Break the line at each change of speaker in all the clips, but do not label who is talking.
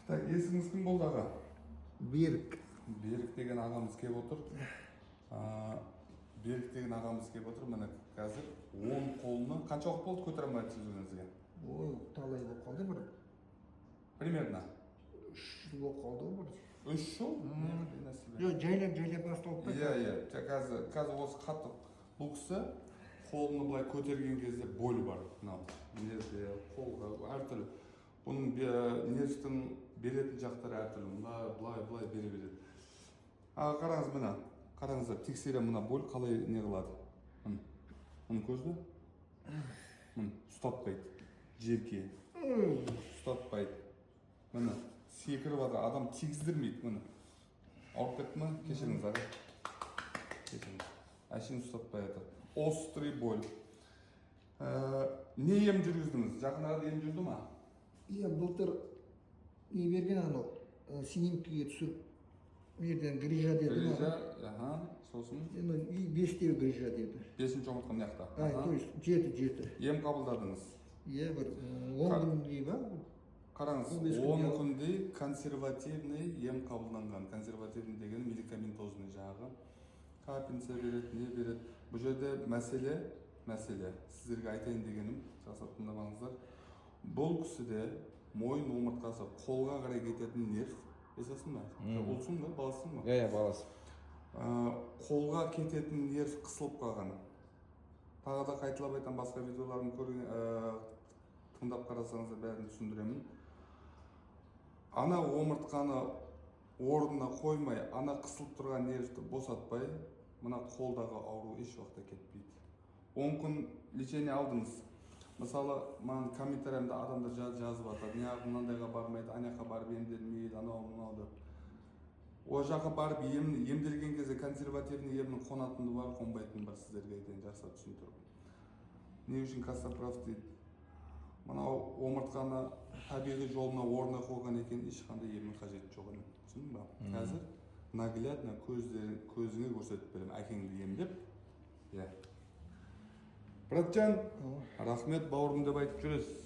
Так, есіңіз кім болды аға?
Берік.
Берік деген ағамыз келіп отыр. Берік деген ағамыз келіп отыр. Міне қазір 10 қолына қанша уақыт болды көтере алмайсыз өзіңізге?
Ой, талай болып қалды бір.
Примерно
3 жыл болып қалды бір.
3 жыл?
Жоқ, жайлап басталып та.
Иә. Қазір осы қатты бұл кісі қолын былай көтерген кезде боль бар. Мынау нерве, қолға әртүрлі. Бұның нервтің беретін жақтары әртүрлі. Былай бере береді. Қараңыз мына. Қараңыздар, тексере мына боль қалай не қылады. Мұны көрді? Мұны ұстатпайды. Жерке. Ұстатпайды. Мұны секіріп жатыр. Адам тигіздірмейді мұны. Ауырып кетті ме? Кешіріңіз аға. Кешіріңіз. Әшейін ұстатпай жатыр. Острый боль. Не ем жүргіздіңіз? Жақын арада ем жүрді ма?
Иә, былтыр не берген анау снимкіге түсіп, мерден грижа деді.
Грижа, сосын?
5-те грижа деді.
5-ші омыртқа мына жақта.
То есть 7.
Ем қабылдадыңыз?
Иә, бір 10 күндей ба?
Қараңыз, 10 күндей консервативный ем қабылданған. Консервативный деген медикаментозный жағы. Капинца береді, не береді. Бұл жерде мәселе. Сіздерге айтайын дегенім, жақсылап тыңдамаңыздар. Бұл кісіде мойын омыртқасы қолға қарай кететін нерв, есесің ба? Ұлсың ба, баласың ба?
Иә, баласы.
Қолға кететін нерв қысылып қалған. Тағы да қайталап айтам, басқа видеоларын тыңдап қарасаңыздар бәрін түсіндіремін. Ана омыртқаны орнына қоймай, ана қысылып тұрған нервті босатпай, мына қолдағы ауру еш уақытта кетпейді. 10 күн лечение алдыңыз. Мысалы, маған комментариямда адамдар жазып атады, неғып мынандайға бармайды, анаяққа барып емделмейді, анау деп. О жаққа барып емделген кезде консервативный емнің қонатыны бар, қонбайтыны бар, сіздерге айтайын, жақсы түсіндіріп. Не үшін Кассапров дейді? Мынау омыртқаны табиғи жолына орнына қойған екен, ешқандай емнің қажеті жоқ еді. Түсіндің ба? Қазір наглядно көзіңе көрсетіп беремін, әкеңді емдеп. Иә. Братжан, рахмет бауырым деп айтып жүресіз.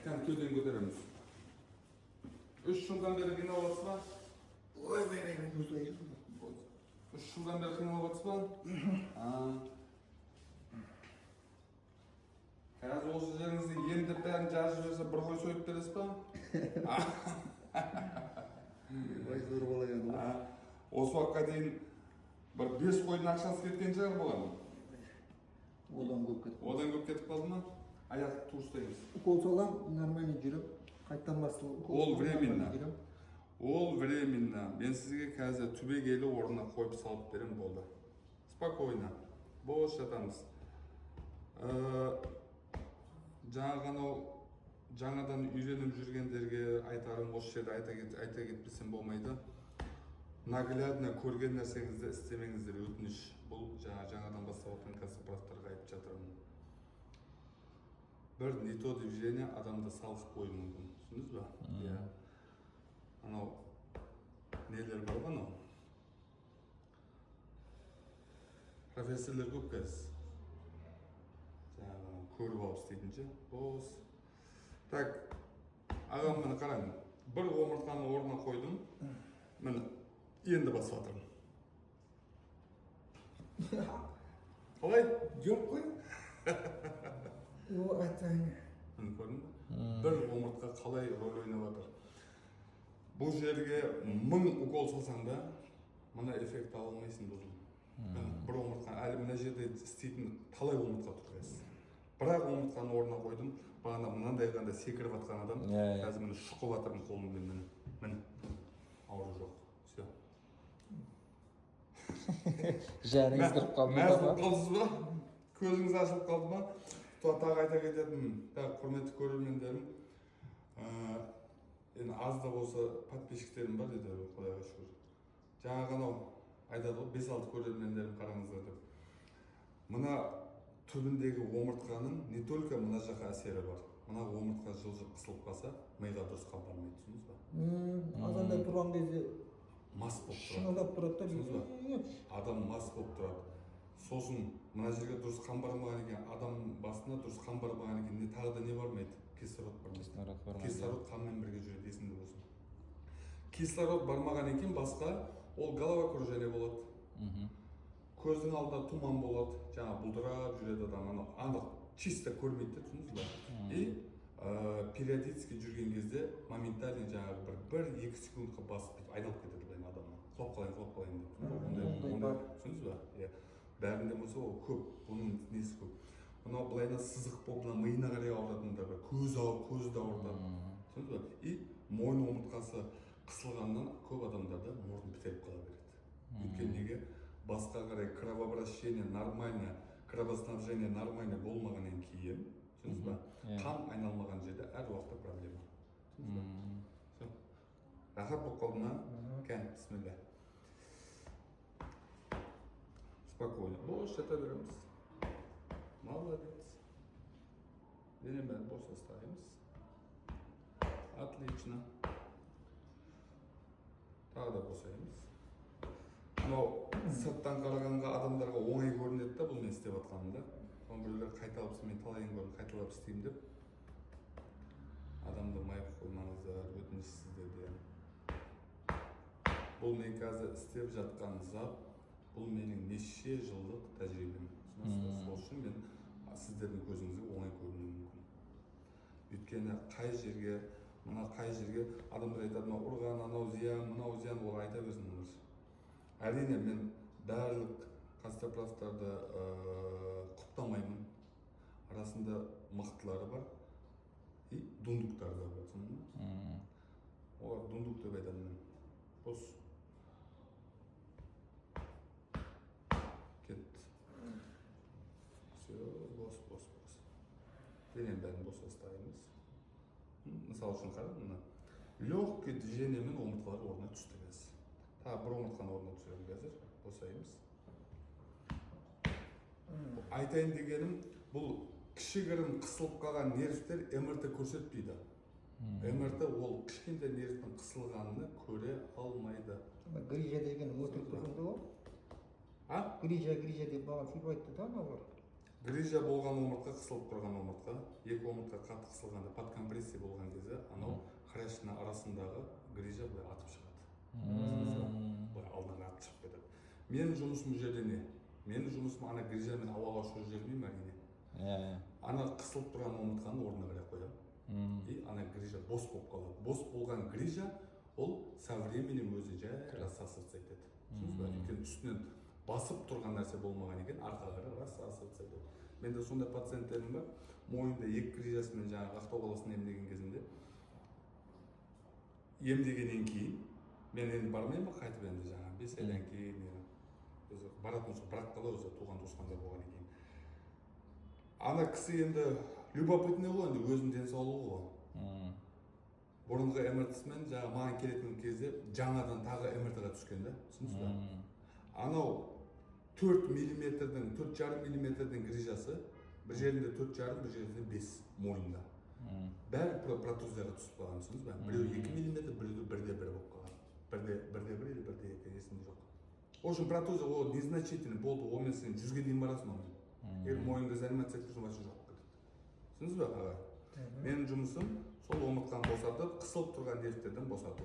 Кәм төден көтереміз. 3 жылдан бері қиналып жатсыз ба?
Ой, көзді
3 жылдан бері қиналып жатсыз ба? Қазір осы жеріңізді емдеп бәрін жазып жіберсе бір қой сойып бересіз ба?
Ой, зор бала еді.
Осы уақытқа дейін бір 5 қойдың ақшасы кеткен шығар болған.
Одан көп
кетіп қалды ма? Аяқты тура ұстаймыз.
Укол салам, нормально жүріп, қайттан басталып.
Ол временно. Мен сізге қазір түбегейлі орнына қойып салып берем, болды. Спокойно. Бос жатамыз. Жаңадан үйреніп жүргендерге айтарым, осы жерде айта кетпесем болмайды. Наглядно көрген нәрсеңізді істемеңіздер, өтініш. Бұл жаңадан бастап отқан Кассапровтарға айтып жатырмын. Бір не то движение адамды салқып қоюы мүмкін. Түсіндіңіз ба? Иә. Анау нелер бар ғой анау? Профессорлар көп қазір. Көріп алып істейтін ше. Бос. Так, ағам мені қараңыз. Бір омыртқаны орнына қойдым. Міне, енді басып жатырмын. Қалай?
Жоқ қой. О, атаң.
Міне көрдің бе? Бір омыртқа қалай рөл ойнап жатыр. Бұл жерге 1000 укол салсаң да, мына эффект ала алмайсың бұзыл. Бір омыртқа, әлі мына жерде істейтін талай омыртқа тұр қазір. Бірақ омыртқаны орнына қойдым, бағана мынандай қанда секіріп жатқан адам, қазір мені шұқып жатырмын қолыммен, міне. Ауру жоқ. Все.
Жәріңіз кіріп қалды ма?
Мәз болып қалдыңыз ба? Көзіңіз ашылып қалды ма? Тағы айта кететін, құрметті көрермендерім, енді аз да болса подписчиктерім бар деді, құдайға шүкір. Жаңағы анау айтады ғой, 5-6 көрермендерім қараңыздар деп. Мына түбіндегі омыртқаның не только мына жаққа әсері бар. Мына омыртқа жылжып қысылып қалса, миға дұрыс қабылданбайды, түсіндіңіз ба?
Азанда тұрған кезде
мас болып тұрады.
шыңылдап тұрады да.
Адам мас болып тұрады. Сосын мына жерге дұрыс қан бармаған екен, адам басына дұрыс қан бармаған екен, тағы да не бармайды? кислород бармайды.
Кислород бармайды.
Кислород қанмен бірге жүреді, есіңде болсын. Кислород бармағаннан кейін басқа ол головокружение болады. Көздің алдында туман болады, жаңа бұлдырап жүреді адам, анық чисто көрмейді, түсіндіңіз ба? И периодически жүрген кезде моментально жаңағы бір-екі секундқа басып айналып кетеді былай адамнан. Құлап қалайын деп. Түсіндіңіз ба? Иә. Бәрінде болса ол көп, оның несі көп. Мынау былайына сызық болып, мына миына қарай ауыратындар бар, көзі де ауыртады. Түсіндіңіз ба? И мойын омыртқасы қысылғаннан көп адамдарда мұрын бітеліп қала береді. Өйткені неге? Басқа қарай кровообращение нормально, кровоснабжение нормально болмағаннан кейін, түсіндіңіз ба? Қан айналмаған жерде әр уақытта проблема. Түсіндіңіз ба? Рахат болып қалды ма? Кән, бисмилля. Спокойно. Бос жата береміз. Молодец. Денем бәрін бос оставимыз. Отлично. Тағы да босаймыз. Мынау сырттан қарағанға адамдарға оңай көрінеді да, бұл мен істеп жатқанымда. Соны біреулер қайталап, мен талайын көрдім, қайталап істеймін деп. Адамды майып қоймаңыздар, өтініш сіздерден. Бұл мен қазір істеп жатқан зат, бұл менің неше жылдық тәжірибем. Сол үшін мен сіздердің көзіңізге оңай көрінуі мүмкін. Өйткені қай жерге адамдар айтады, мынау ұрған, анау зиян, мынау зиян, ол айта берсін. Әрине мен барлық костоправтарды құптамаймын. Арасында мықтылары бар и дундуктары да бар. Олар дундук деп айтамын мен. Бос. Кетті. Все, бос. Денем бәрін бос оставимыз. Мысал үшін қарап, мына легкий движениемен омыртқалар орнына түсті қазір. Тағы бір омыртқаны орнына түсіремін қазір. Босаймыз. Айтайын дегенім, бұл кішігірім қысылып қалған нервтер МРТ көрсетпейді. МРТ ол кішкентай нервтің қысылғанını көре алмайды.
Грижа деген өтірік тұрғанда ол? Грижа деп маған сөйтіп айтты да аналар.
Грижа болған омыртқа, қысылып тұрған омыртқа, екі омыртқа қатты қысылғанда, подкомпрессия болған кезде, анау хрящна арасындағы грижа былай атып шығады. Былай алдынан атып шығып кетеді. Менің жұмысым жерде не? Менің жұмысым ана грижамен ауаға ұшырып жібермеймін әрине. Ана қысылып тұрған омыртқаны орнына қарай қоямын. И ана грижа бос болып қалады. Бос болған грижа ол со временем өзі жай рассасываться етеді. Түсіндіңіз ба? Өйткені үстінен басып тұрған нәрсе болмаған екен, арқаға қарай рассасываться етеді. Менде сондай пациенттерім бар, мойында екі грижасымен жаңағы Ақтау қаласын емдеген кезінде емдегеннен кейін мен енді бармаймын қайтып енді жаңағы 5 айдан кейін өзі баратын болса бірақ қала өзі туған туысқандар болғаннан кейін. Ана кісі енді любопытный ғой, енді өзінің денсаулығы ғой. Бұрынғы МРТ-сімен жаңағы маған келетін кезде жаңадан тағы МРТ-ға түскен да, түсіндіңіз ба? Анау 4 миллиметрдің, 4,5 миллиметрдің грижасы, бір жерінде 4,5, бір жерінде 5 мойында. Бәрі протузияға түсіп қалған, түсіндіңіз ба? Біреу 2 миллиметр, біреу 1,1 болып қалған. 1,1 или 1,2 есімде жоқ. В общем, протузия ол незначительный болды, онымен сен 100-ге дейін барасың онымен. Егер мойынды занимация етіп вообще жоқ кетеді. Түсіндіңіз ба, аға? Менің жұмысым сол омыртқаны босатып, қысылып тұрған нервтерден босату.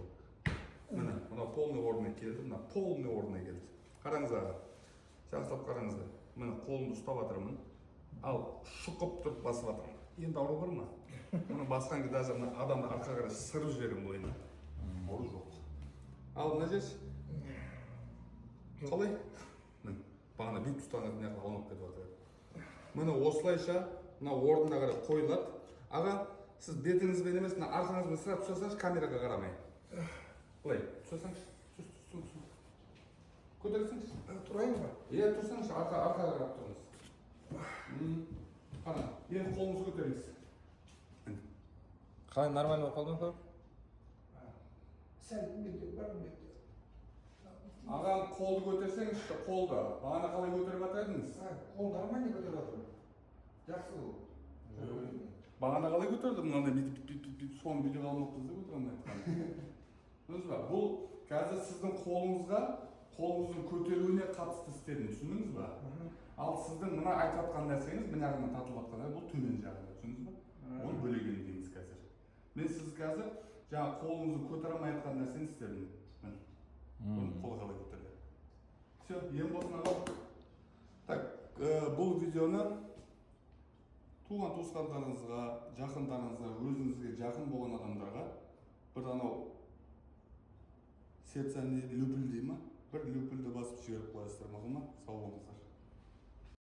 Міне, мына полный орнына келді, мына полный орнына келді. Қараңыз аға, жақсылап қараңыздар. Міне қолымды ұстап жатырмын, ал шұқып тұрып басып жатырмын. Енді ауру бар ма? Мұны басқан кезде даже адамды арқа қарай сырып жіберемін бойына. Ауру жоқ. Ал мына жер қалай? Бағана бүйтіп ұстаған не қылып аунап кетіп жатыр. Міне осылайша мына орнына қарай қойылады. Аға, сіз бетіңізбен емес, мына арқаңызбен сыра түсасаңыз камераға қарамай. Былай, түсасаңыз. Көтерсеңіз.
Тұрайын ба?
Иә, тұрсаңыз, арқаға қарап тұрыңыз. Қана, енді қолыңызды көтеріңіз.
Қалай, нормально болып қалдың ба?
Сәл мектеп бар мектеп.
Ағам қолды көтерсеңіз, қолды. Бағана қалай көтеріп жатырдыңыз?
Қол нормально көтеріп жатыр. Жақсы ол.
Бағана қалай көтерді? Мынандай бүйтіп соны видеоға алмап қызды көтермей айтқан. Түсіндіңіз ба? Бұл қазір сіздің қолыңыздың көтеруіне қатысты істедім, түсіндіңіз ба? Ал сіздің мына айтып жатқан нәрсеңіз мына жағынан тартылып жатқан, бұл төмен жағында, түсіндіңіз ба? Оны бөлегені дейміз сіз қазір жаңағы қолыңызды көтере алмай жатқан нәрсені істедім. Бұны қол қалай көтерді. Все, ем болсын аға. Так, бұл видеоны туған туысқандарыңызға, жақындарыңызға, өзіңізге жақын болған адамдарға бір анау сердца не любль дей ма? Бір любльді басып жіберіп қоясыздар, мақұл ма? Сау болыңыздар.